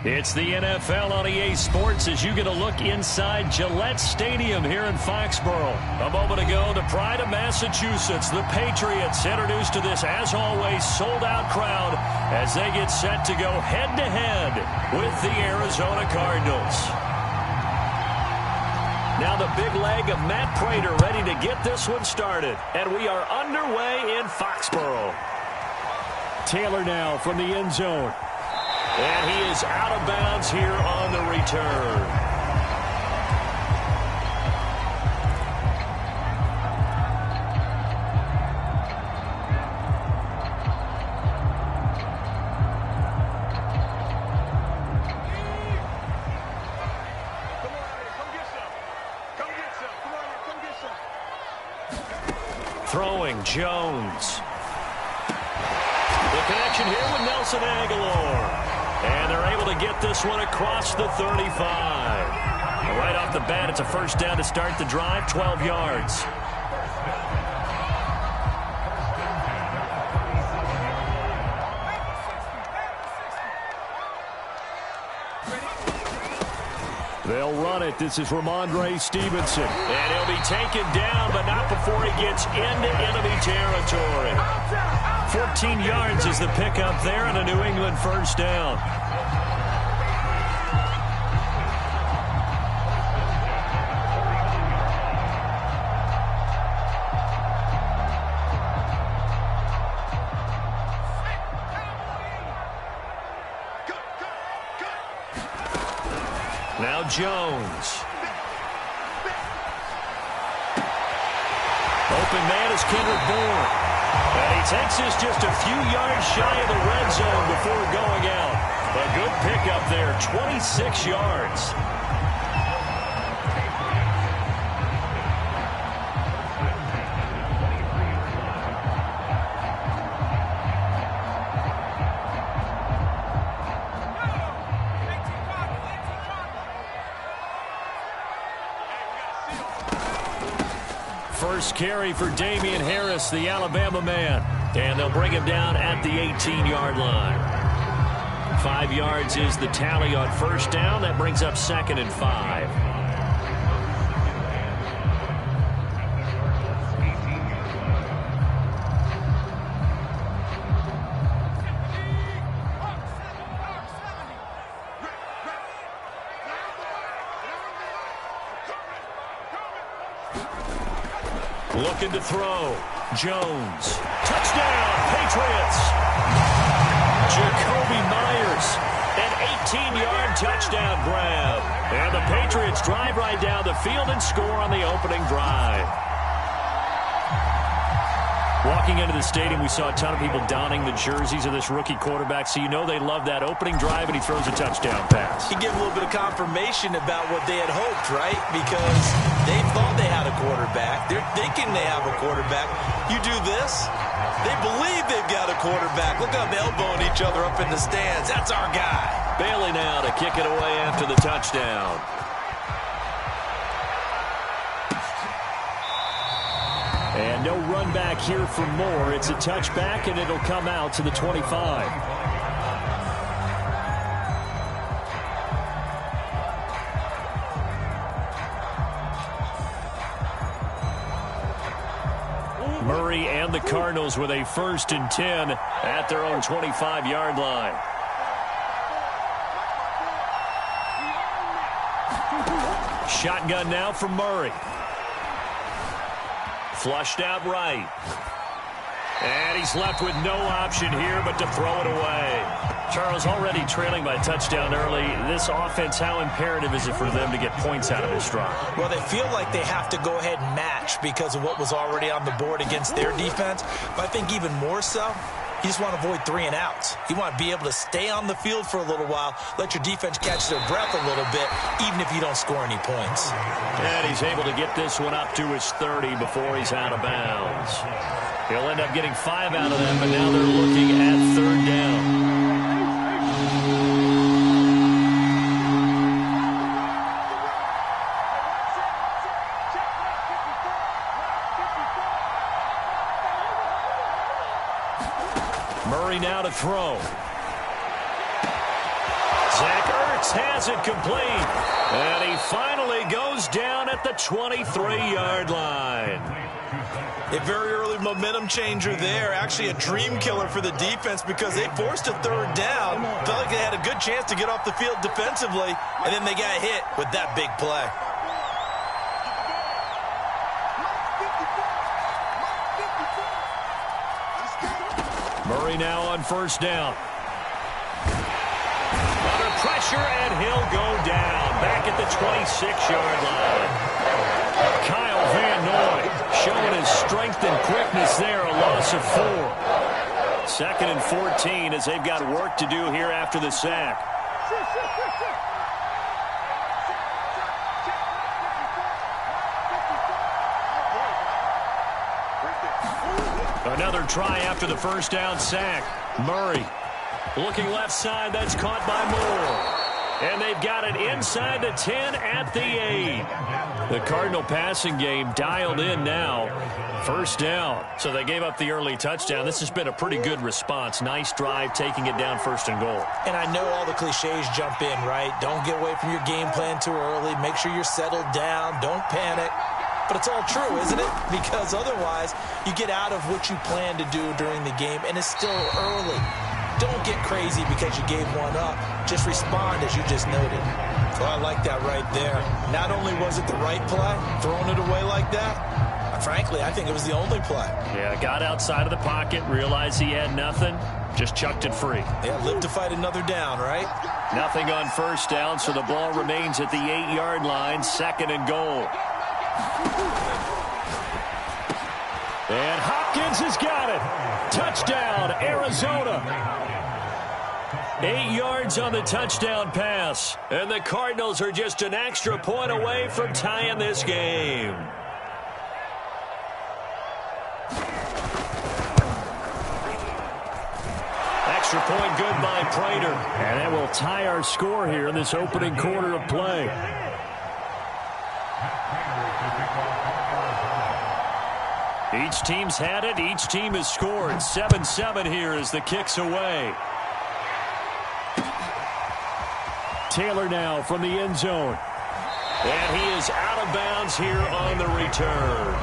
It's the NFL on EA Sports as you get a look inside Gillette Stadium here in Foxborough. A moment ago, the pride of Massachusetts, the Patriots, introduced to this, as always, sold-out crowd as they get set to go head-to-head with the Arizona Cardinals. Now the big leg of Matt Prater ready to get this one started. And we are underway in Foxborough. Taylor now from the end zone. And he is out of bounds here on the return. Throwing Jones. The connection here with Nelson Aguilar. And they're able to get this one across the 35. Right off the bat, it's a first down to start the drive, 12 yards. They'll run it. This is Ramondre Stevenson. And he'll be taken down, but not before he gets into enemy territory. 14 yards is the pickup there and a New England first down. Now Jones. Open man is Kendrick Bourne. And he takes this just a few yards shy of the red zone before going out. A good pickup there, 26 yards. First carry for Damian Harris, the Alabama man. And they'll bring him down at the 18-yard line. 5 yards is the tally on first down. That brings up 2nd and 5. Looking to throw. Jones. Touchdown, Patriots. Jacoby Myers. An 18-yard touchdown grab. And the Patriots drive right down the field and score on the opening drive. Walking into the stadium, we saw a ton of people donning the jerseys of this rookie quarterback, so you know they love that opening drive, and he throws a touchdown pass. He gave a little bit of confirmation about what they had hoped, right? Because they thought they had a quarterback. They're thinking they have a quarterback. You do this, they believe they've got a quarterback. Look at them elbowing each other up in the stands. That's our guy. Bailey now to kick it away after the touchdown. And no run back here for Moore. It's a touchback, and it'll come out to the 25. Murray and the Cardinals with a 1st and 10 at their own 25-yard line. Shotgun now from Murray. Flushed out right. And he's left with no option here but to throw it away. Charles, already trailing by a touchdown early. This offense, how imperative is it for them to get points out of this drive? Well, they feel like they have to go ahead and match because of what was already on the board against their defense. But I think even more so, you just want to avoid 3 and outs. You want to be able to stay on the field for a little while, let your defense catch their breath a little bit, even if you don't score any points. And he's able to get this one up to his 30 before he's out of bounds. He'll end up getting 5 out of them, but now they're looking at 3rd down. Murray now to throw. Zach Ertz has it complete. And he finally goes down at the 23-yard line. A very early momentum changer there. Actually a dream killer for the defense because they forced a third down. Felt like they had a good chance to get off the field defensively, and then they got hit with that big play. Murray now on first down. Under pressure, and he'll go down. Back at the 26-yard line. Kyle Van Noy showing his strength and quickness there, a loss of 4. 2nd and 14 as they've got work to do here after the sack. Another try after the first down sack. Murray looking left side. That's caught by Moore. And they've got it inside the 10 at the 8. The Cardinal passing game dialed in now. First down. So they gave up the early touchdown. This has been a pretty good response. Nice drive, taking it down 1st and goal. And I know all the cliches jump in, right? Don't get away from your game plan too early. Make sure you're settled down. Don't panic. But it's all true, isn't it? Because otherwise, you get out of what you plan to do during the game, and it's still early. Don't get crazy because you gave one up. Just respond as you just noted. So I like that right there. Not only was it the right play, throwing it away like that, frankly, I think it was the only play. Yeah, got outside of the pocket, realized he had nothing, just chucked it free. Yeah, live to fight another down, right? Nothing on first down, so the ball remains at the 8-yard line, 2nd and goal. And Hopkins has got it. Touchdown, Arizona. 8 yards on the touchdown pass. And the Cardinals are just an extra point away from tying this game. Extra point good by Prater. And that will tie our score here in this opening quarter of play. Each team's had it. Each team has scored. 7-7 here as the kick's away. Taylor now from the end zone. And he is out of bounds here on the return.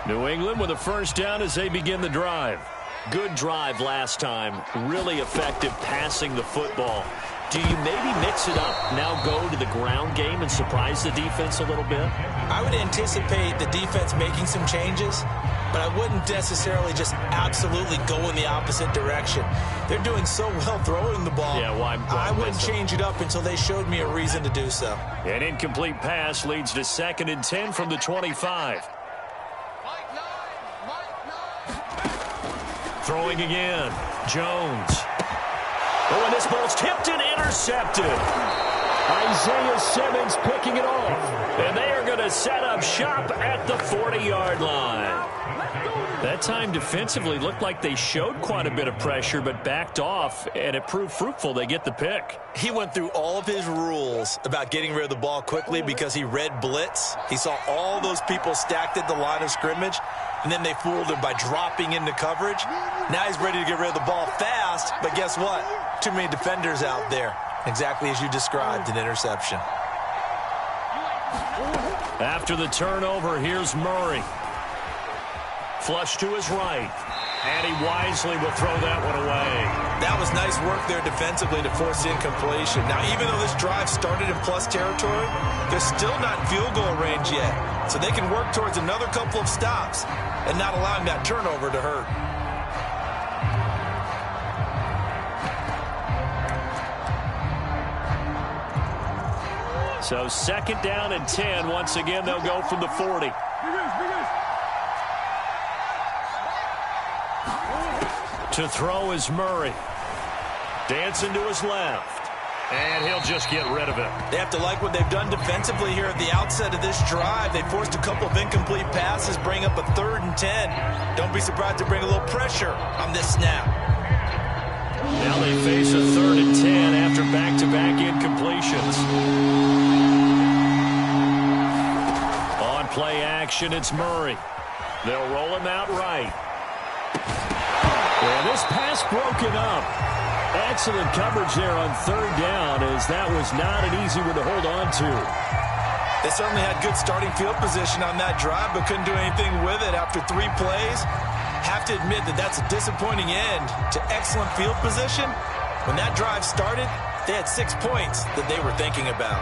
New England with a first down as they begin the drive. Good drive last time. Really effective passing the football. Do you maybe mix it up, now go to the ground game and surprise the defense a little bit? I would anticipate the defense making some changes, but I wouldn't necessarily just absolutely go in the opposite direction. They're doing so well throwing the ball. Yeah, why I wouldn't change it up until they showed me a reason to do so. An incomplete pass leads to 2nd and 10 from the 25. Throwing again. Jones. Oh, and this ball's tipped and intercepted. Isaiah Simmons picking it off. And they are going to set up shop at the 40-yard line. That time defensively looked like they showed quite a bit of pressure but backed off, and it proved fruitful. They get the pick. He went through all of his rules about getting rid of the ball quickly because he read blitz. He saw all those people stacked at the line of scrimmage, and then they fooled him by dropping into coverage. Now he's ready to get rid of the ball fast, but guess what? Too many defenders out there. Exactly as you described, an interception. After the turnover, here's Murray. Flush to his right. And he wisely will throw that one away. That was nice work there defensively to force the incompletion. Now, even though this drive started in plus territory, they're still not in field goal range yet. So they can work towards another couple of stops and not allowing that turnover to hurt. So 2nd down and 10. Once again, they'll go from the 40. To throw is Murray. Dancing to his left. And he'll just get rid of it. They have to like what they've done defensively here at the outset of this drive. They forced a couple of incomplete passes, bring up a 3rd and 10. Don't be surprised to bring a little pressure on this snap. Now they face a 3rd and 10 after back-to-back incompletions. action. It's Murray. They'll roll him out right. And this pass broken up. Excellent coverage there on third down, as that was not an easy one to hold on to. They certainly had good starting field position on that drive, but couldn't do anything with it after 3 plays. Have to admit that that's a disappointing end to excellent field position. When that drive started, they had 6 points that they were thinking about.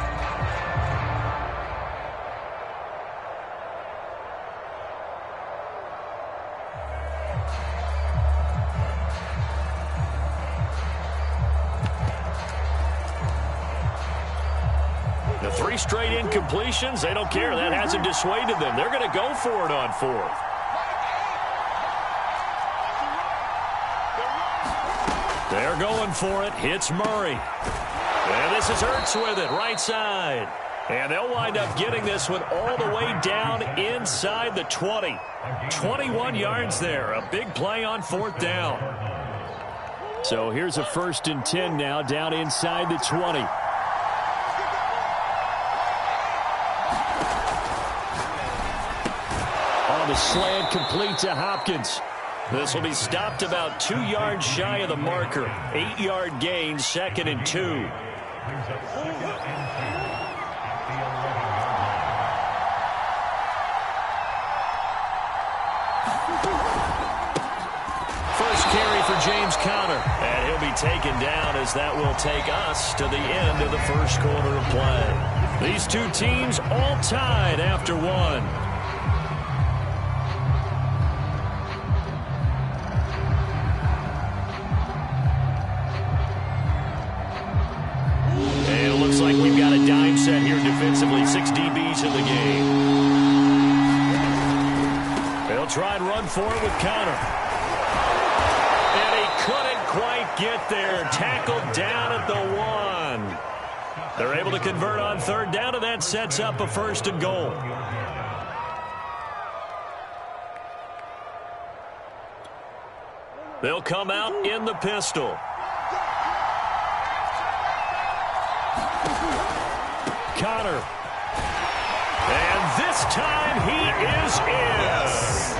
The 3 straight incompletions, they don't care. That hasn't dissuaded them. They're going to go for it on 4th. They're going for it. Hits Murray. And this is Ertz with it, right side. And they'll wind up getting this one all the way down inside the 20. 21 yards there. A big play on 4th down. So here's a 1st and 10 now down inside the 20. On the slant, complete to Hopkins. This will be stopped about 2 yards shy of the marker. 8-yard gain, 2nd and 2. First carry for James Conner. And he'll be taken down, as that will take us to the end of the first quarter of play. These 2 teams all tied after 1. Like we've got a dime set here defensively. 6 DBs in the game. They'll try and run for it with Conner. And he couldn't quite get there. Tackled down at the 1. They're able to convert on 3rd down, and that sets up a 1st and goal. They'll come out in the pistol. Conner. And this time he is in. Yes.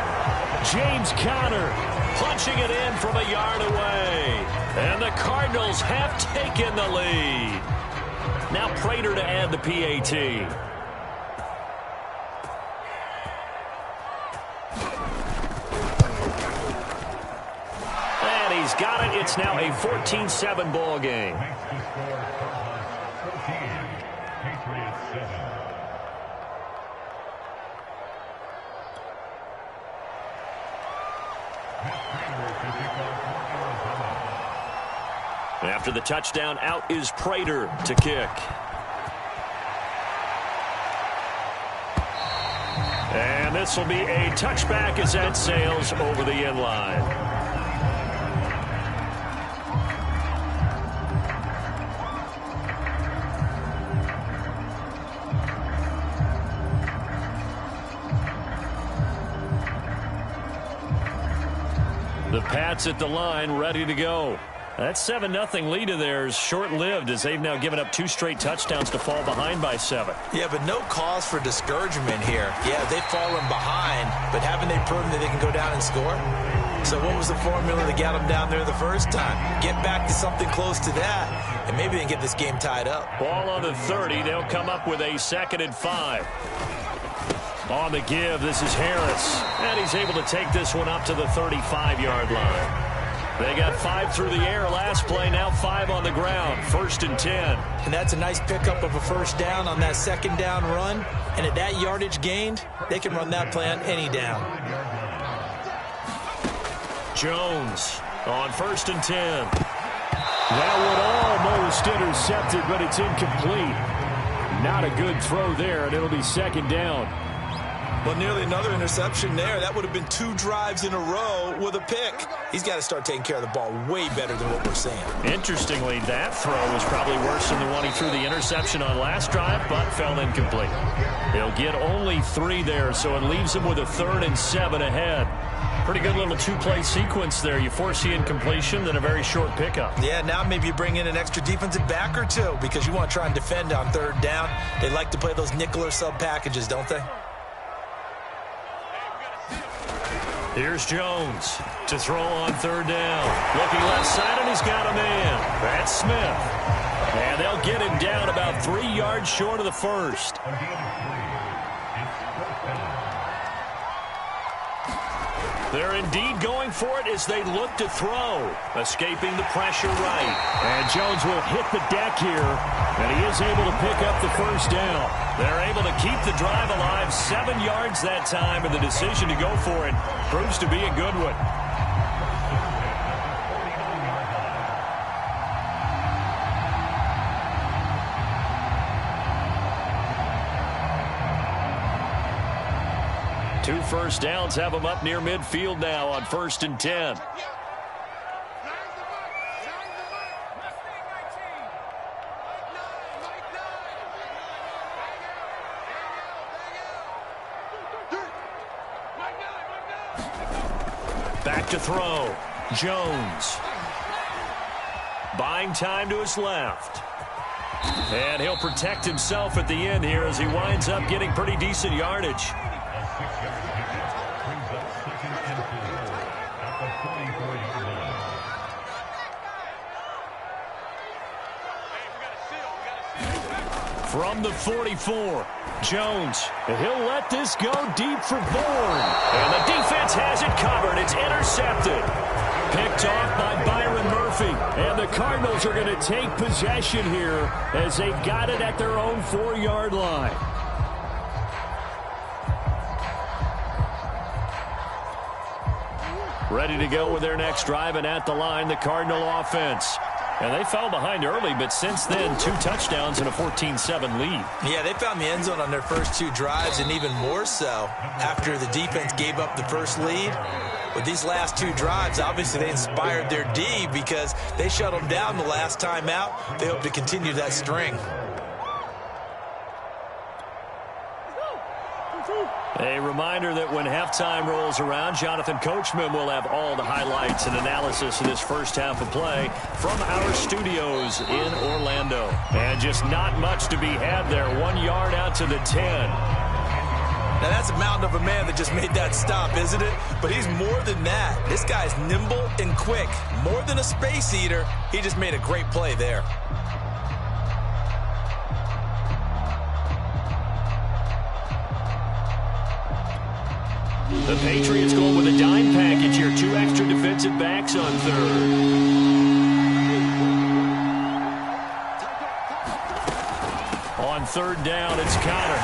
James Conner punching it in from a yard away. And the Cardinals have taken the lead. Now Prater to add the PAT. And he's got it. It's now a 14-7 ball game. After the touchdown, out is Prater to kick. And this will be a touchback as that sails over the end line. The Pats at the line, ready to go. That 7-0 lead of theirs short-lived, as they've now given up 2 straight touchdowns to fall behind by 7. Yeah, but no cause for discouragement here. Yeah, they've fallen behind, but haven't they proven that they can go down and score? So what was the formula that got them down there the first time? Get back to something close to that, and maybe they can get this game tied up. Ball on the 30. They'll come up with a 2nd and 5. On the give, this is Harris. And he's able to take this one up to the 35-yard line. They got 5 through the air last play, now 5 on the ground. 1st and 10. And that's a nice pickup of a 1st down on that 2nd down run. And at that yardage gained, they can run that play on any down. Jones on 1st and 10. That one almost intercepted, but it's incomplete. Not a good throw there, and it'll be 2nd down. Well, nearly another interception there. That would have been 2 drives in a row with a pick. He's got to start taking care of the ball way better than what we're seeing. Interestingly, that throw was probably worse than the one he threw the interception on last drive, but fell incomplete. He'll get only 3 there, so it leaves him with a 3rd and 7 ahead. Pretty good little 2-play sequence there. You force the incompletion, then a very short pickup. Yeah, now maybe you bring in an extra defensive back or 2 because you want to try and defend on 3rd down. They like to play those nickel or sub packages, don't they? Here's Jones to throw on third down. Looking left side, and he's got a man. That's Smith. And they'll get him down about 3 yards short of the first. They're indeed going for it as they look to throw. Escaping the pressure right. And Jones will hit the deck here. And he is able to pick up the first down. They're able to keep the drive alive. 7 yards that time, and the decision to go for it proves to be a good one. Two first downs have them up near midfield now on 1st and 10. Back to throw. Jones. Buying time to his left. And he'll protect himself at the end here as he winds up getting pretty decent yardage. From the 44, Jones. He'll let this go deep for Bourne. And the defense has it covered. It's intercepted. Picked off by Byron Murphy. And the Cardinals are going to take possession here as they've got it at their own 4-yard line. Ready to go with their next drive, and at the line, the Cardinal offense. And they fell behind early, but since then, 2 touchdowns and a 14-7 lead. Yeah, they found the end zone on their first 2 drives, and even more so after the defense gave up the first lead. With these last 2 drives, obviously they inspired their D because they shut them down the last time out. They hope to continue that string. A reminder that when halftime rolls around, Jonathan Coachman will have all the highlights and analysis of this first half of play from our studios in Orlando. And just not much to be had there. 1 yard out to the 10. Now that's a mountain of a man that just made that stop, isn't it? But he's more than that. This guy's nimble and quick. More than a space eater, he just made a great play there. The Patriots going with a dime package here. 2 extra defensive backs on third. On third down, it's Connor.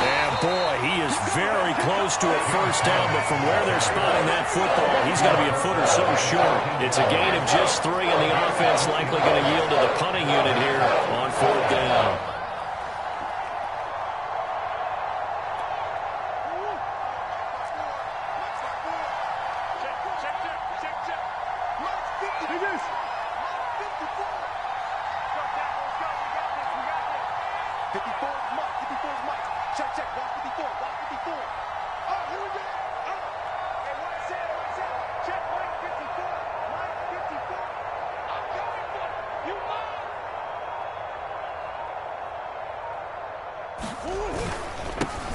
And boy, he is very close to a first down, but from where they're spotting that football, he's going to be a foot or so short. It's a gain of just 3, and the offense likely going to yield to the punting unit here on 4th down.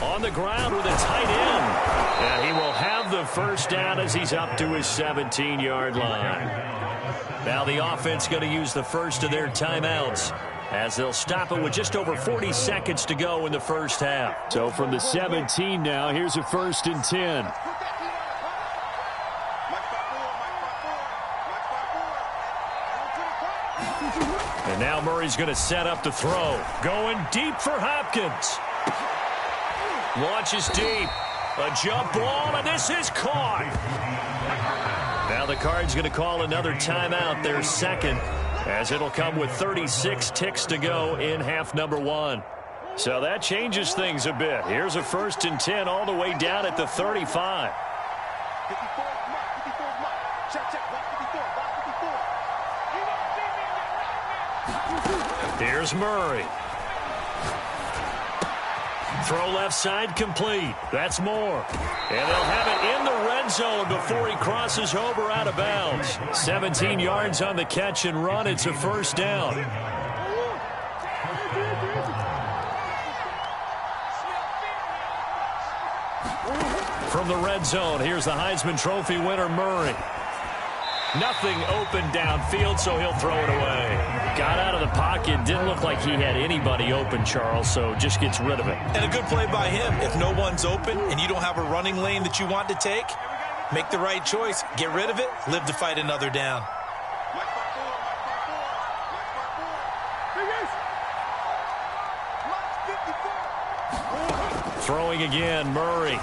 On the ground with a tight end. And he will have the first down as he's up to his 17-yard line. Now the offense going to use the first of their timeouts as they'll stop it with just over 40 seconds to go in the first half. So from the 17 now, here's a 1st and 10. And now Murray's going to set up the throw. Going deep for Hopkins. Launches deep. A jump ball, and this is caught. Now the Cards going to call another timeout, their second, as it'll come with 36 ticks to go in half number 1. So that changes things a bit. Here's a 1st and 10 all the way down at the 35. Here's Murray. Throw left side complete. That's Moore. And they'll have it in the red zone before he crosses over out of bounds. 17 yards on the catch and run. It's a first down. From the red zone, here's the Heisman Trophy winner, Murray. Nothing open downfield, so he'll throw it away. Got out of the pocket. Didn't look like he had anybody open, Charles, so just gets rid of it. And a good play by him. If no one's open and you don't have a running lane that you want to take, make the right choice. Get rid of it. Live to fight another down. Throwing again, Murray.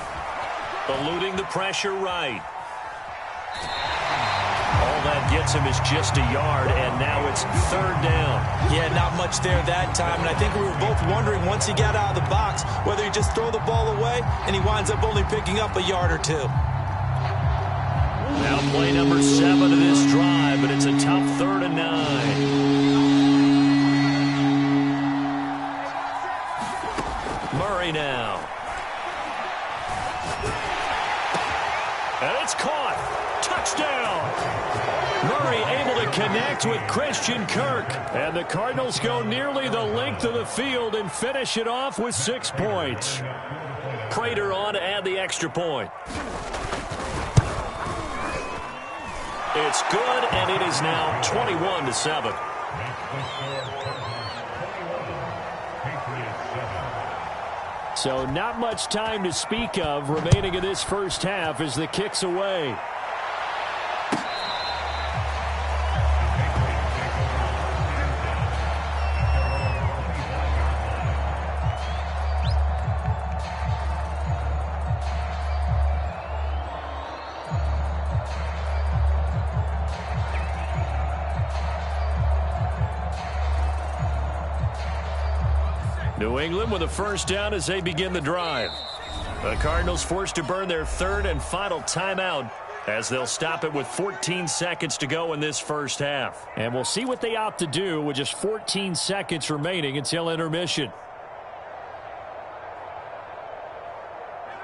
Eluding the pressure right. All that gets him is just a yard, and now it's third down. Yeah, not much there that time, and I think we were both wondering once he got out of the box whether he just throw the ball away, and he winds up only picking up a yard or two. Now play number 7 of this drive, but it's a tough 3rd and 9. Murray now. And it's caught. Touchdown. Murray able to connect with Christian Kirk. And the Cardinals go nearly the length of the field and finish it off with 6 points. Prater on to add the extra point. It's good, and it is now 21-7. So not much time to speak of remaining in this first half as the kick's away. New England with a first down as they begin the drive. The Cardinals forced to burn their 3rd and final timeout as they'll stop it with 14 seconds to go in this first half. And we'll see what they opt to do with just 14 seconds remaining until intermission.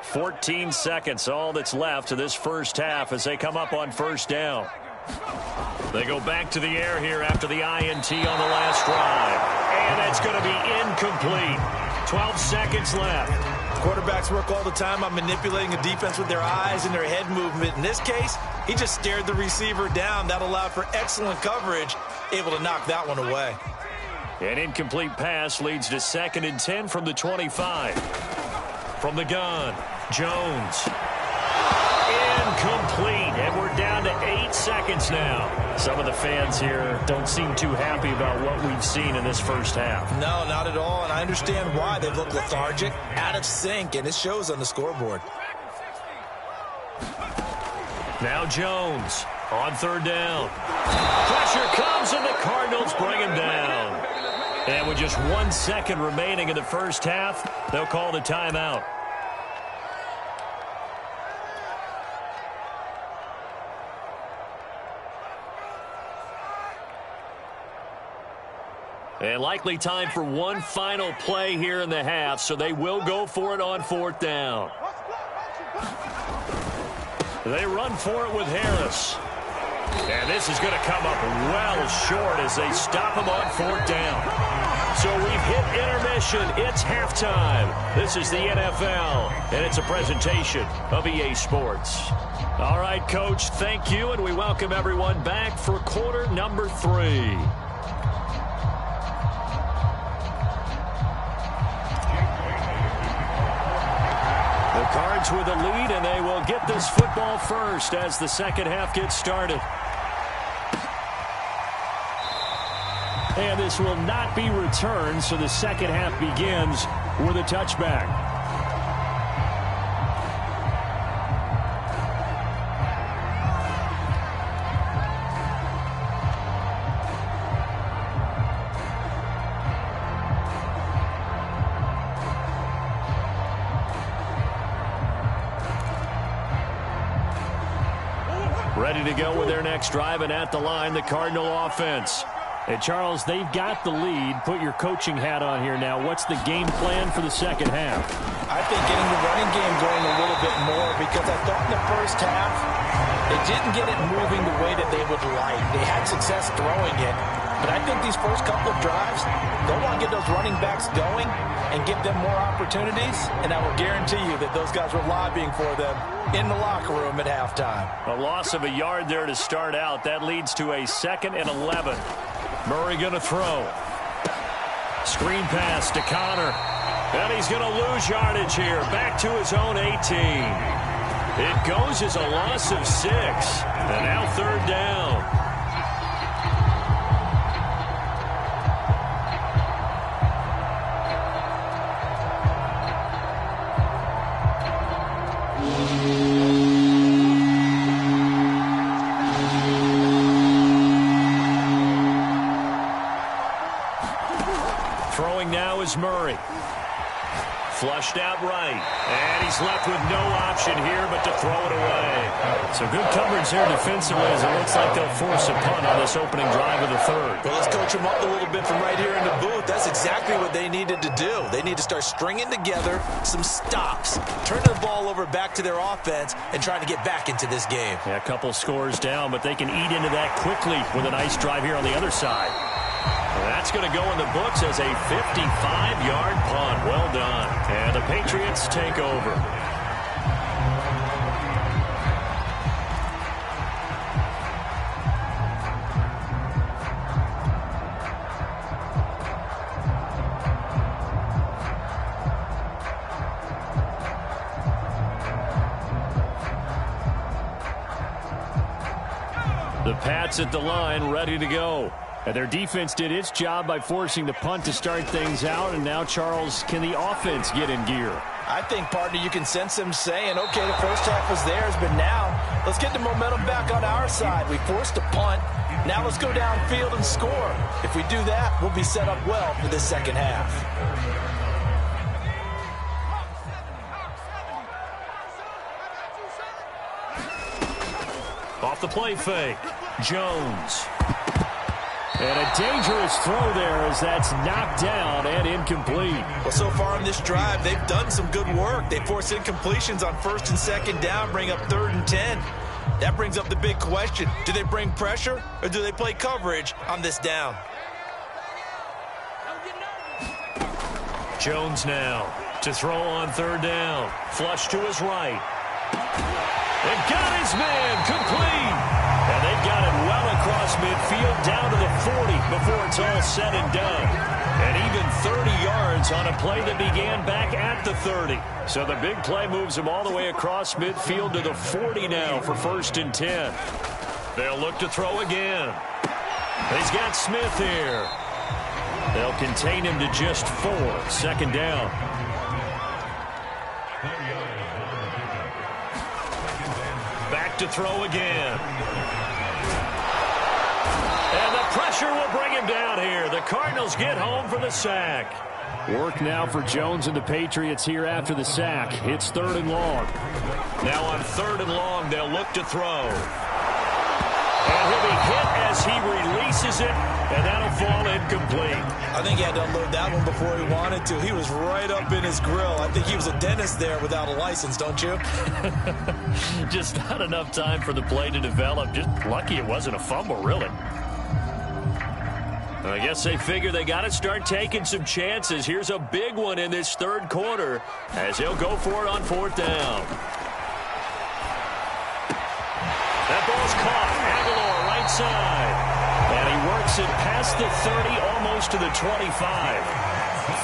14 seconds, all that's left of this first half as they come up on first down. They go back to the air here after the INT on the last drive. And it's going to be incomplete. 12 seconds left. Quarterbacks work all the time on manipulating a defense with their eyes and their head movement. In this case, he just stared the receiver down. That allowed for excellent coverage, able to knock that one away. An incomplete pass leads to 2nd and 10 from the 25. From the gun, Jones. Incomplete, and we're down to 8 seconds now. Some of the fans here don't seem too happy about what we've seen in this first half. No, not at all, and I understand why. They look lethargic, out of sync, and it shows on the scoreboard. Now Jones on 3rd down. Pressure comes, and the Cardinals bring him down. And with just 1 second remaining in the first half, they'll call the timeout. And likely time for one final play here in the half, so they will go for it on 4th down. They run for it with Harris. And this is going to come up well short as they stop him on 4th down. So we've hit intermission. It's halftime. This is the NFL, and it's a presentation of EA Sports. All right, Coach, thank you, and we welcome everyone back for quarter number 3. Cards with a lead, and they will get this football first as the second half gets started. And this will not be returned, so the second half begins with a touchback. Ready to go with their next drive, and at the line, the Cardinal offense. And, Charles, they've got the lead. Put your coaching hat on here now. What's the game plan for the second half? I think getting the running game going a little bit more, because I thought in the first half they didn't get it moving the way that they would like. They had success throwing it, But I think these first couple of drives, they'll want to get those running backs going and give them more opportunities. And I will guarantee you that those guys were lobbying for them in the locker room at halftime. A loss of a yard there to start out. That leads to a 2nd and 11. Murray going to throw. Screen pass to Connor. And he's going to lose yardage here. Back to his own 18. It goes as a loss of 6. And now 3rd down. Throwing now is Murray. Flushed out right. And he's left with no option here but to throw it away. So good coverage there defensively as it looks like they'll force a punt on this opening drive of the 3rd. Well, let's coach them up a little bit from right here in the booth. That's exactly what they needed to do. They need to start stringing together some stops, turn the ball over back to their offense, and trying to get back into this game. Yeah, a couple scores down, but they can eat into that quickly with a nice drive here on the other side. That's going to go in the books as a 55-yard punt. Well done. And the Patriots take over. The Pats at the line, ready to go. And their defense did its job by forcing the punt to start things out. And now, Charles, can the offense get in gear? I think, partner, you can sense them saying, okay, the first half was theirs, but now let's get the momentum back on our side. We forced a punt. Now let's go downfield and score. If we do that, we'll be set up well for this second half. Off the play fake. Jones. And a dangerous throw there as that's knocked down and incomplete. Well, so far on this drive, they've done some good work. They force incompletions on 1st and 2nd down, bring up 3rd and 10. That brings up the big question. Do they bring pressure or do they play coverage on this down? Jones now to throw on 3rd down. Flush to his right. And got his man complete. And they've got it well across midfield down to the 40 before it's all said and done. And even 30 yards on a play that began back at the 30. So the big play moves them all the way across midfield to the 40 now for 1st and 10. They'll look to throw again. He's got Smith here. They'll contain him to just 4. 2nd down. Back to throw again. And the pressure will bring him down here. The Cardinals get home for the sack. Work now for Jones and the Patriots here after the sack. It's 3rd and long. Now on 3rd and long, they'll look to throw. And he'll be hit as he releases it, and that'll fall incomplete. I think he had to unload that one before he wanted to. He was right up in his grill. I think he was a dentist there without a license, don't you? Just not enough time for the play to develop. Just lucky it wasn't a fumble, really. I guess they figure they got to start taking some chances. Here's a big one in this 3rd quarter as he'll go for it on 4th down. That ball's caught. Aguilar right side. And he works it past the 30, almost to the 25.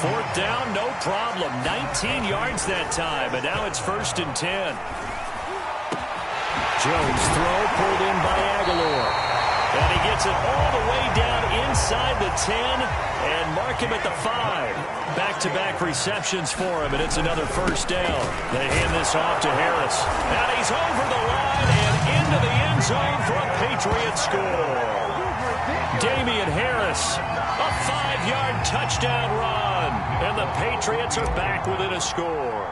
4th down, no problem. 19 yards that time, and now it's 1st and 10. Jones throw pulled in by Aguilar. And he gets it all the way down inside the 10 and mark him at the 5. Back-to-back receptions for him, and it's another 1st down. They hand this off to Harris. And he's over the line and into the end zone for a Patriot score. Damian Harris, a 5-yard touchdown run. And the Patriots are back within a score.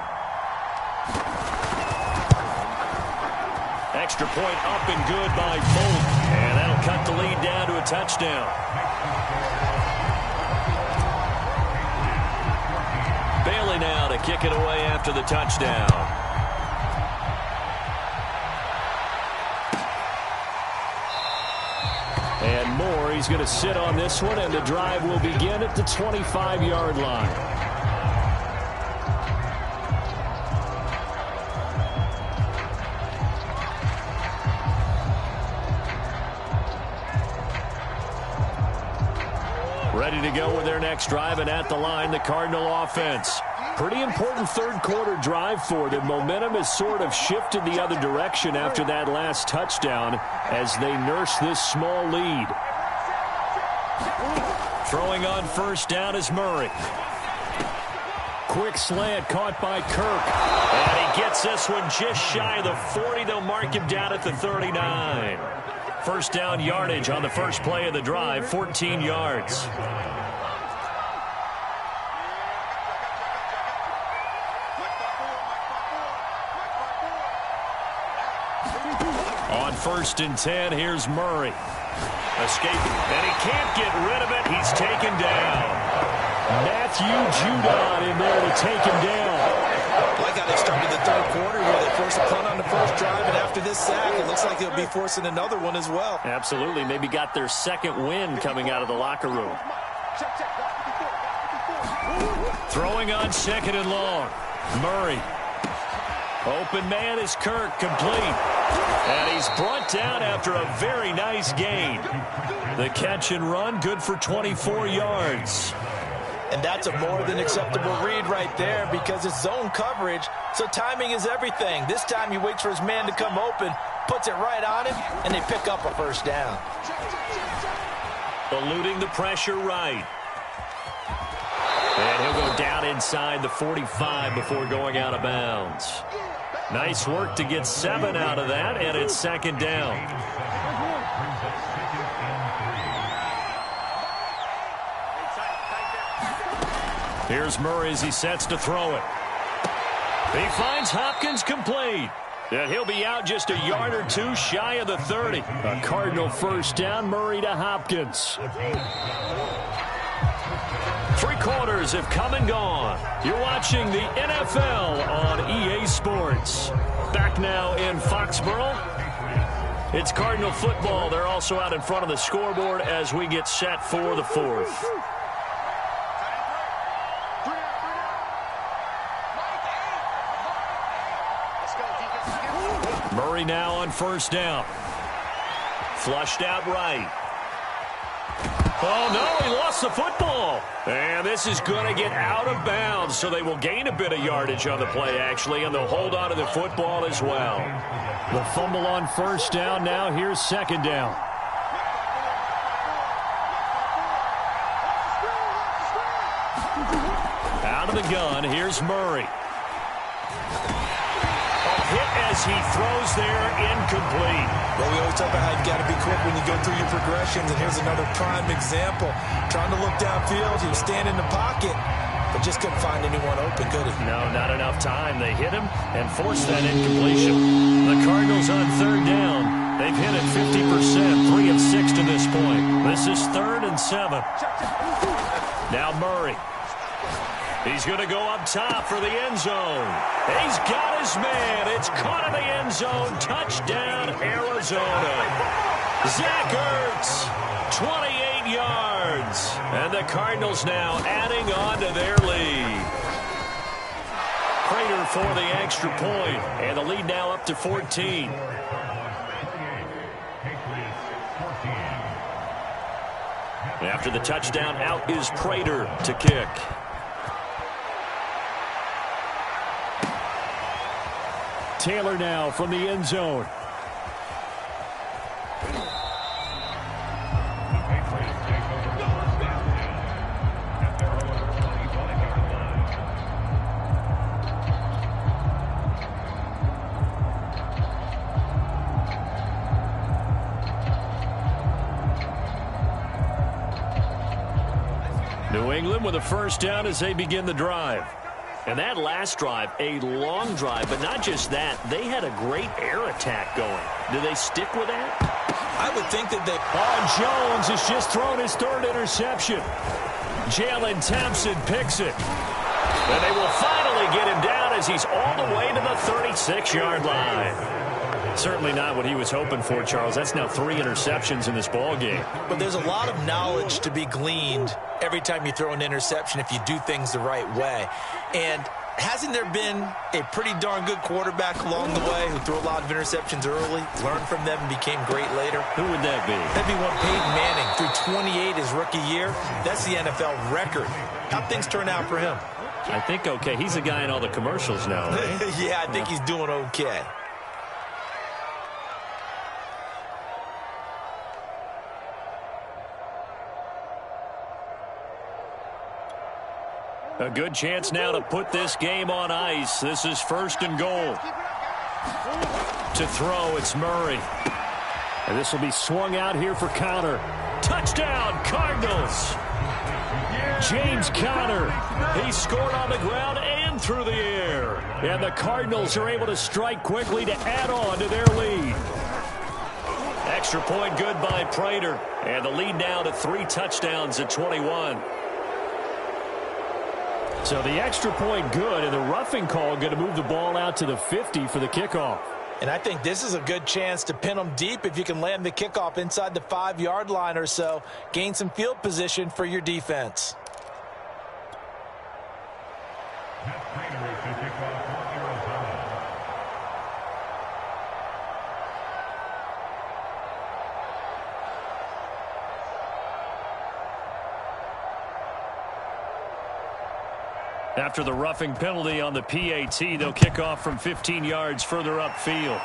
Extra point up and good by Folk. And that'll cut the lead down to a touchdown. Bailey now to kick it away after the touchdown. And more He's going to sit on this one, and the drive will begin at the 25-yard line. Ready to go with their next drive, and at the line, the Cardinal offense. Pretty important third-quarter drive for them. Momentum has sort of shifted the other direction after that last touchdown as they nurse this small lead. Throwing on first down is Murray. Quick slant caught by Kirk. And he gets this one just shy of the 40. They'll mark him down at the 39. First down yardage on the first play of the drive, 14 yards. On 1st and 10, here's Murray. Escaping, and he can't get rid of it. He's taken down. Matthew Judon in there to take him down. Like how they started the third quarter where they forced a punt on the first drive, and after this sack, it looks like they'll be forcing another one as well. Absolutely. Maybe got their second win coming out of the locker room. Throwing on 2nd and long. Murray. Open man is Kirk, complete. And he's brought down after a very nice gain. The catch and run, good for 24 yards. And that's a more than acceptable read right there because it's zone coverage, so timing is everything. This time he waits for his man to come open, puts it right on him, and they pick up a first down. Eluding the pressure right. And he'll go down inside the 45 before going out of bounds. Nice work to get 7 out of that, and it's 2nd down. Here's Murray as he sets to throw it. He finds Hopkins complete. And he'll be out just a yard or two shy of the 30. A Cardinal first down, Murray to Hopkins. 3 quarters have come and gone. You're watching the NFL on EA Sports. Back now in Foxborough. It's Cardinal football. They're also out in front of the scoreboard as we get set for the 4th. Murray now on first down. Flushed out right. Oh, no, he lost the football. And this is going to get out of bounds, so they will gain a bit of yardage on the play, actually, and they'll hold on to the football as well. The fumble on first down. Now here's 2nd down. Out of the gun, here's Murray. Hit as he throws there, incomplete. Well, we always talk about how you've got to be quick when you go through your progressions, and here's another prime example. Trying to look downfield, he was standing in the pocket, but just couldn't find anyone open, could he? No, not enough time. They hit him and forced that incompletion. The Cardinals on 3rd down. They've hit it 50%, 3 of 6 to this point. This is 3rd and 7. Now Murray. He's going to go up top for the end zone. He's got his man. It's caught in the end zone. Touchdown, Arizona. Zach Ertz, 28 yards. And the Cardinals now adding on to their lead. Prater for the extra point. And the lead now up to 14. After the touchdown, out is Prater to kick. Taylor now from the end zone. New England with a first down as they begin the drive. And that last drive, a long drive, but not just that. They had a great air attack going. Do they stick with that? I would think that they... Jones has just thrown his 3rd interception. Jalen Thompson picks it. And they will finally get him down as he's all the way to the 36-yard line. Certainly not what he was hoping for, Charles. That's now 3 interceptions in this ball game. But there's a lot of knowledge to be gleaned every time you throw an interception if you do things the right way. And hasn't there been a pretty darn good quarterback along the way who threw a lot of interceptions early, learned from them, and became great later? Who would that be? That'd be one Peyton Manning. Threw 28 his rookie year. That's the NFL record. How'd things turn out for him? I think okay. He's a guy in all the commercials now, right? Yeah, I think he's doing okay. A good chance now to put this game on ice. This is 1st and goal. To throw, it's Murray. And this will be swung out here for Conner. Touchdown, Cardinals. James Conner. He scored on the ground and through the air. And the Cardinals are able to strike quickly to add on to their lead. Extra point good by Prater. And the lead now to 3 touchdowns at 21. So the extra point good, and the roughing call going to move the ball out to the 50 for the kickoff. And I think this is a good chance to pin them deep if you can land the kickoff inside the 5-yard line or so. Gain some field position for your defense. After the roughing penalty on the PAT, they'll kick off from 15 yards further upfield.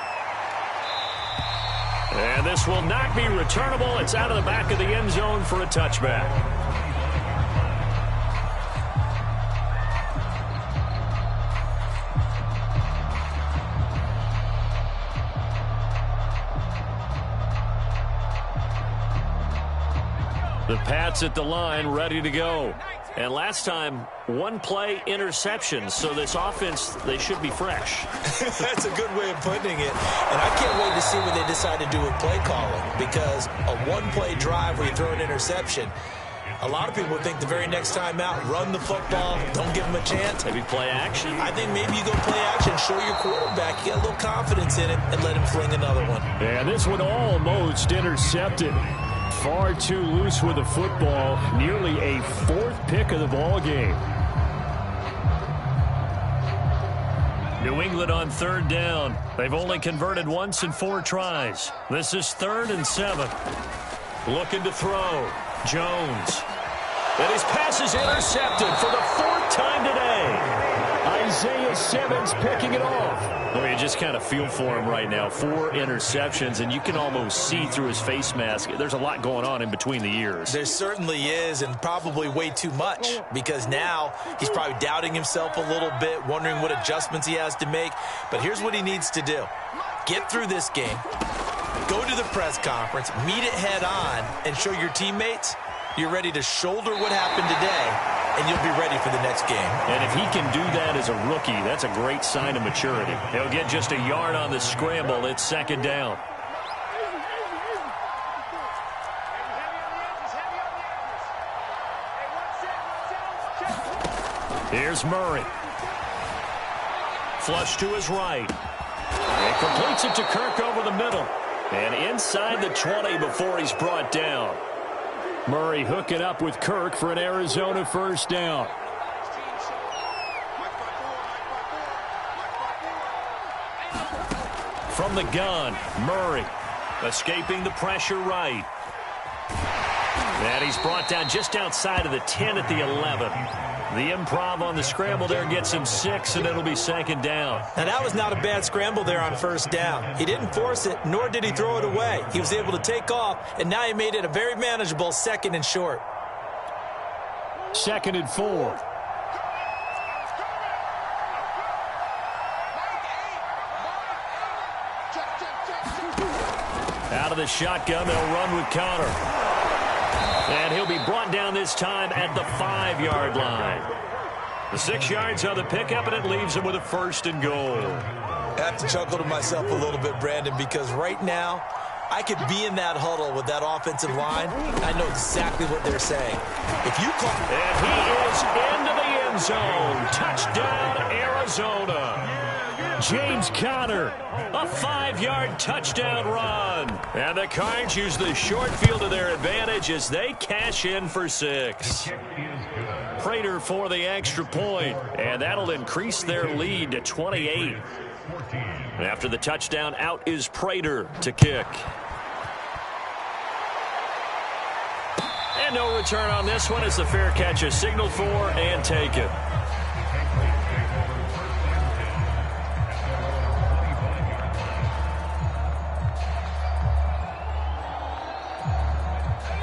And this will not be returnable. It's out of the back of the end zone for a touchback. The Pats at the line, ready to go. And last time, 1-play interception. So this offense, they should be fresh. That's a good way of putting it. And I can't wait to see what they decide to do with play calling. Because a 1-play drive where you throw an interception, a lot of people think the very next time out, run the football, don't give them a chance. Maybe play action. I think maybe you go play action, show your quarterback, you got a little confidence in it, and let him fling another one. And this one almost intercepted. Far too loose with the football. Nearly a 4th pick of the ball game. New England on 3rd down. They've only converted once in 4 tries. This is 3rd and 7. Looking to throw. Jones. And his pass is intercepted for the 4th time today. Isaiah Simmons picking it off. I mean, you just kind of feel for him right now. 4 interceptions, and you can almost see through his face mask. There's a lot going on in between the ears. There certainly is, and probably way too much, because now he's probably doubting himself a little bit, wondering what adjustments he has to make. But here's what he needs to do. Get through this game, go to the press conference, meet it head on, and show your teammates you're ready to shoulder what happened today, and you'll be ready for the next game. And if he can do that as a rookie, that's a great sign of maturity. He'll get just a yard on the scramble. It's 2nd down. Here's Murray. Flush to his right. And completes it to Kirk over the middle. And inside the 20 before he's brought down. Murray hooking up with Kirk for an Arizona 1st down. From the gun, Murray escaping the pressure right. And he's brought down just outside of the 10 at the 11. The improv on the scramble there gets him 6, and it'll be 2nd down. Now, that was not a bad scramble there on 1st down. He didn't force it, nor did he throw it away. He was able to take off, and now he made it a very manageable 2nd and short. 2nd and 4. Out of the shotgun, they'll run with Conner. And he'll be brought down this time at the 5-yard line. The 6 yards on the pickup, and it leaves him with a 1st and goal. I have to chuckle to myself a little bit, Brandon, because right now I could be in that huddle with that offensive line. I know exactly what they're saying. If you call... And he is into the end zone. Touchdown, Arizona. James Conner, a 5-yard touchdown run. And the Cards use the short field to their advantage as they cash in for 6. Prater for the extra point, and that'll increase their lead to 28. After the touchdown, out is Prater to kick. And no return on this one as the fair catch is signaled for and taken.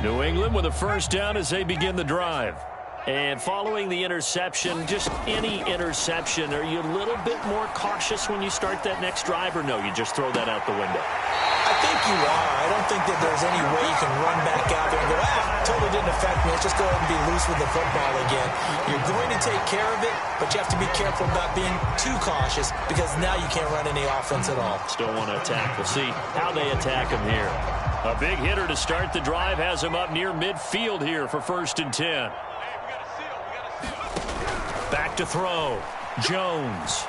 New England with a first down as they begin the drive. And following the interception, just any interception, are you a little bit more cautious when you start that next drive, or no, you just throw that out the window? I think you are. I don't think that there's any way you can run back out there and go, totally didn't affect me. Let's just go ahead and be loose with the football again. You're going to take care of it, but you have to be careful about being too cautious because now you can't run any offense at all. Still want to attack. We'll see how they attack him here. A big hitter to start the drive has him up near midfield here for 1st and 10. Back to throw. Jones.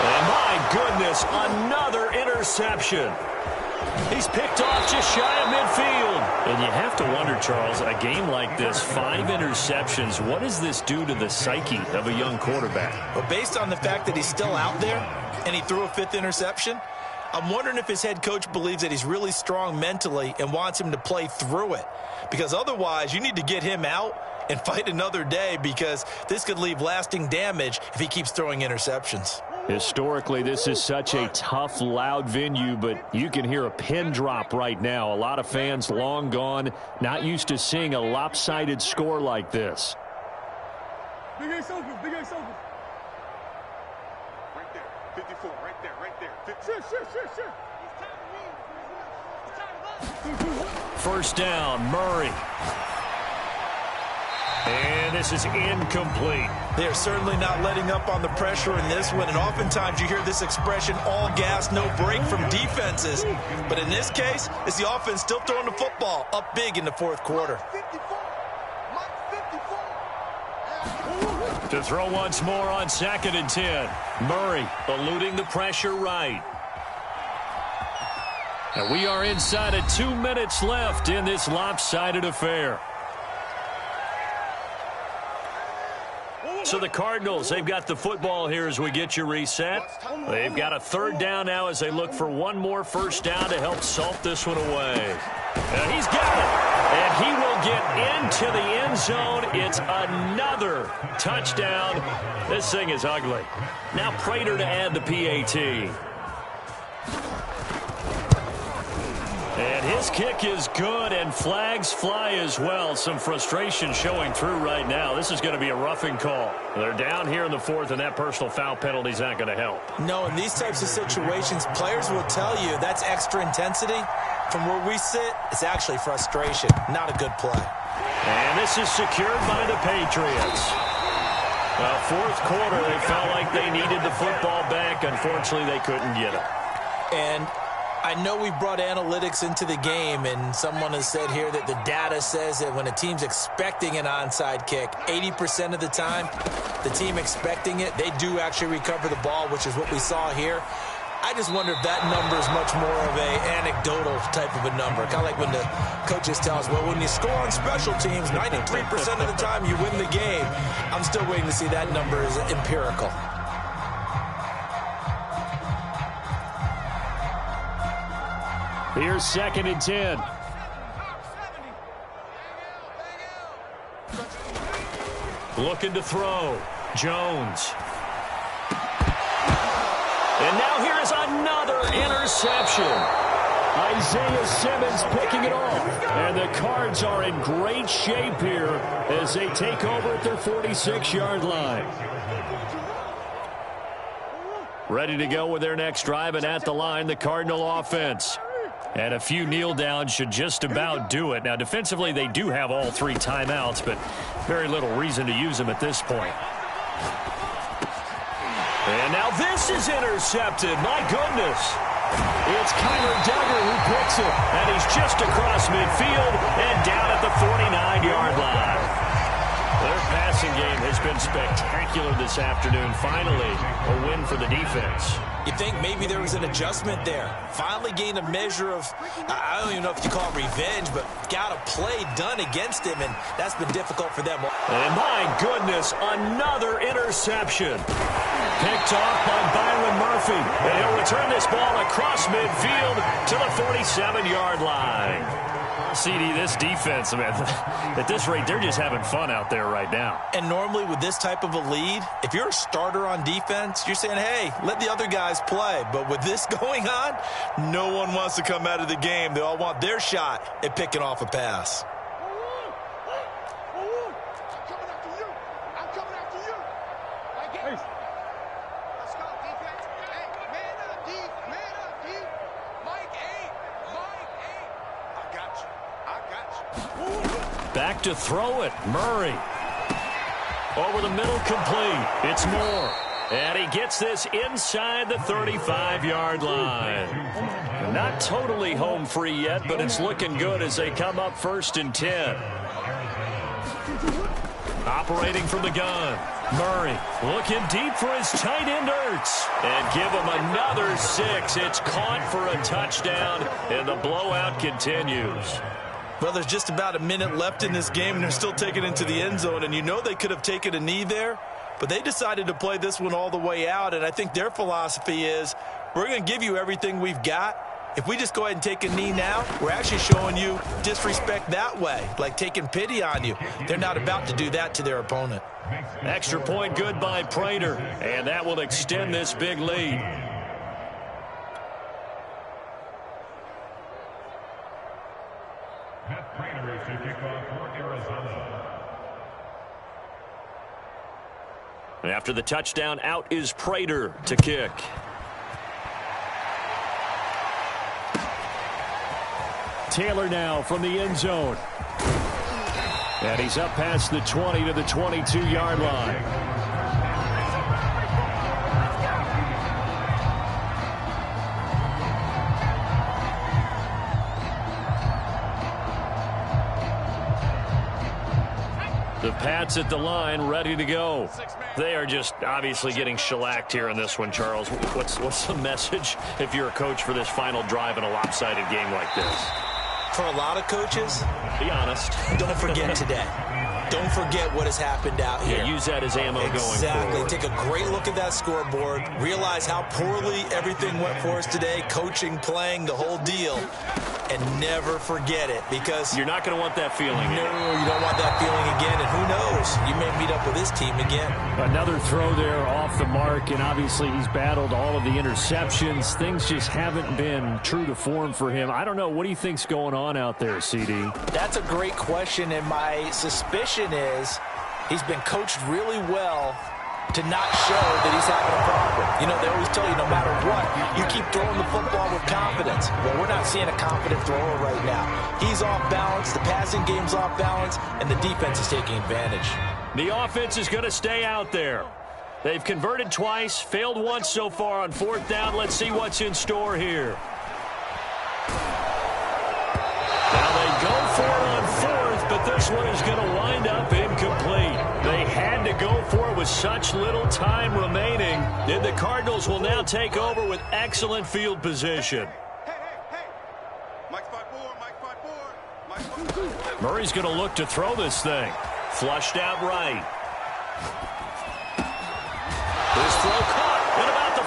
And my goodness, another interception. He's picked off just shy of midfield. And you have to wonder, Charles, a game like this, 5 interceptions, what does this do to the psyche of a young quarterback? Well, based on the fact that he's still out there and he threw a 5th interception, I'm wondering if his head coach believes that he's really strong mentally and wants him to play through it. Because otherwise, you need to get him out and fight another day because this could leave lasting damage if he keeps throwing interceptions. Historically, this is such a tough, loud venue, but you can hear a pin drop right now. A lot of fans long gone, not used to seeing a lopsided score like this. Big Ace open, Big Ace open. Right there, 54, right there, right there. Shit. First down, Murray. And this is incomplete. They're certainly not letting up on the pressure in this one, and oftentimes you hear this expression, all gas, no break from defenses. But in this case, it's the offense still throwing the football up big in the 4th quarter. To throw once more on 2nd and 10. Murray eluding the pressure right. And we are inside of 2 minutes left in this lopsided affair. So the Cardinals, they've got the football here as we get you reset. They've got a 3rd down now as they look for one more first down to help salt this one away. And he's got it. And he will get into the end zone. It's another touchdown. This thing is ugly. Now Prater to add the PAT. And his kick is good, and flags fly as well. Some frustration showing through right now. This is going to be a roughing call. They're down here in the 4th, and that personal foul penalty is not going to help. No, in these types of situations, players will tell you that's extra intensity. From where we sit, it's actually frustration, not a good play. And this is secured by the Patriots. Well, 4th quarter, they felt like they needed the football back. Unfortunately, they couldn't get it. And I know we brought analytics into the game, and someone has said here that the data says that when a team's expecting an onside kick, 80% of the time, the team expecting it, they do actually recover the ball, which is what we saw here. I just wonder if that number is much more of a anecdotal type of a number. Kind of like when the coaches tell us, well, when you score on special teams, 93% of the time you win the game. I'm still waiting to see that number is empirical. Here's 2nd and 10. Looking to throw. Jones. And now here is another interception. Isaiah Simmons picking it off. And the Cards are in great shape here as they take over at their 46-yard line. Ready to go with their next drive, and at the line, the Cardinal offense. And a few kneel downs should just about do it. Now, defensively, they do have all 3 timeouts, but very little reason to use them at this point. And now this is intercepted. My goodness. It's Kyler Duggar who picks it. And he's just across midfield and down at the 49-yard line. They're passing passing game has been spectacular this afternoon. Finally, a win for the defense. You think maybe there was an adjustment there. Finally gained a measure of, I don't even know if you call it revenge, but got a play done against him, and that's been difficult for them. And my goodness, another interception. Picked off by Byron Murphy. And he'll return this ball across midfield to the 47-yard line. CD, this defense, man, at this rate, they're just having fun out there right now. And normally with this type of a lead, if you're a starter on defense, you're saying, hey, let the other guys play. But with this going on, no one wants to come out of the game. They all want their shot at picking off a pass. Back to throw it. Murray. Over the middle, complete. It's Moore. And he gets this inside the 35-yard line. Not totally home free yet, but it's looking good as they come up 1st and 10. Operating from the gun. Murray looking deep for his tight end Ertz. And give him another 6. It's caught for a touchdown, and the blowout continues. Well, there's just about a minute left in this game, and they're still taking it into the end zone. And you know they could have taken a knee there, but they decided to play this one all the way out. And I think their philosophy is, we're going to give you everything we've got. If we just go ahead and take a knee now, we're actually showing you disrespect that way, like taking pity on you. They're not about to do that to their opponent. Extra point good by Prater, and that will extend this big lead. After the touchdown, out is Prater to kick. Taylor now from the end zone. And he's up past the 20 to the 22-yard line. The Pats at the line, ready to go. They are just obviously getting shellacked here in this one, Charles. What's the message if you're a coach for this final drive in a lopsided game like this? For a lot of coaches, be honest. Don't forget today. Don't forget what has happened out here. Yeah, use that as ammo going forward. Exactly. Take a great look at that scoreboard. Realize how poorly everything went for us today. Coaching, playing, the whole deal. And never forget it, because you're not going to want that feeling. No, you don't want that feeling again. And who knows? You may meet up with this team again. Another throw there off the mark, and obviously he's battled all of the interceptions. Things just haven't been true to form for him. I don't know. What do you think's going on out there, CD? That's a great question, and my suspicion is he's been coached really well to not show that he's having a problem. You know, they always tell you no matter what, you keep throwing the football with confidence. Well, we're not seeing a confident thrower right now. He's off balance, the passing game's off balance, and the defense is taking advantage. The offense is going to stay out there. They've converted twice, failed once so far on 4th down. Let's see what's in store here. Now they go for it on 4th, but this one is going to wind up incomplete. They had to go for it with such little time remaining. And the Cardinals will now take over with excellent field position. Hey. Mike 5-4, Mike 5-4. Murray's going to look to throw this thing. Flushed out right. This throw caught at about the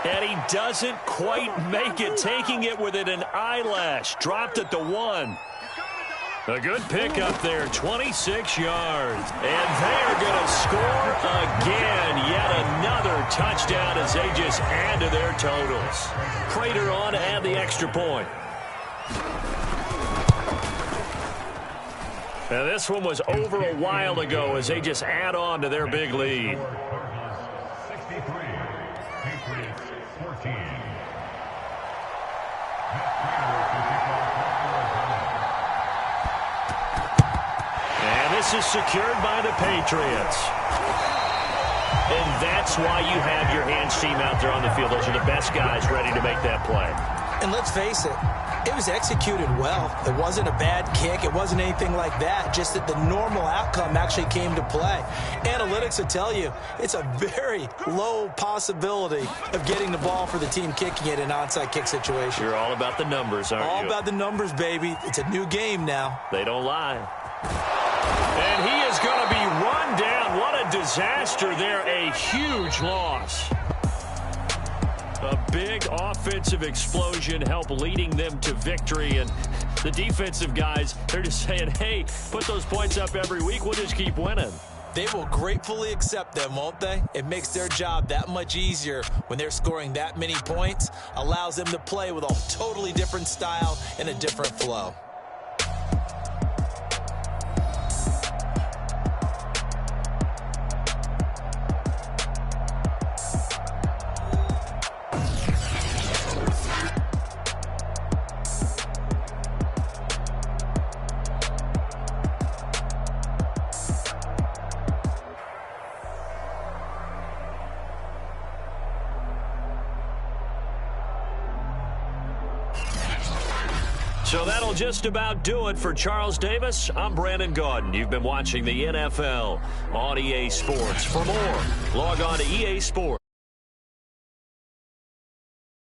5. And he doesn't quite make it, taking it within an eyelash. Dropped at the 1. A good pick up there, 26 yards. And they're going to score again. Yet another touchdown as they just add to their totals. Prater on to add the extra point. Now this one was over a while ago as they just add on to their big lead. 63, Patriots 14. And this is secured by the Patriots. And that's why you have your hands team out there on the field. Those are the best guys ready to make that play. And let's face it, It was executed well. It wasn't a bad kick. It wasn't anything like that. Just that the normal outcome actually came to play. Analytics will tell you it's a very low possibility of getting the ball for the team kicking it in an onside kick situation. You're all about the numbers, aren't you? All about the numbers, baby. It's a new game now. They don't lie. And he is going to be run down. What a disaster there. A huge loss. A big offensive explosion helped leading them to victory. And the defensive guys, they're just saying, hey, put those points up every week. We'll just keep winning. They will gratefully accept them, won't they? It makes their job that much easier when they're scoring that many points. Allows them to play with a totally different style and a different flow. So that'll just about do it for Charles Davis. I'm Brandon Gaudin. You've been watching the NFL on EA Sports. For more, log on to EA Sports.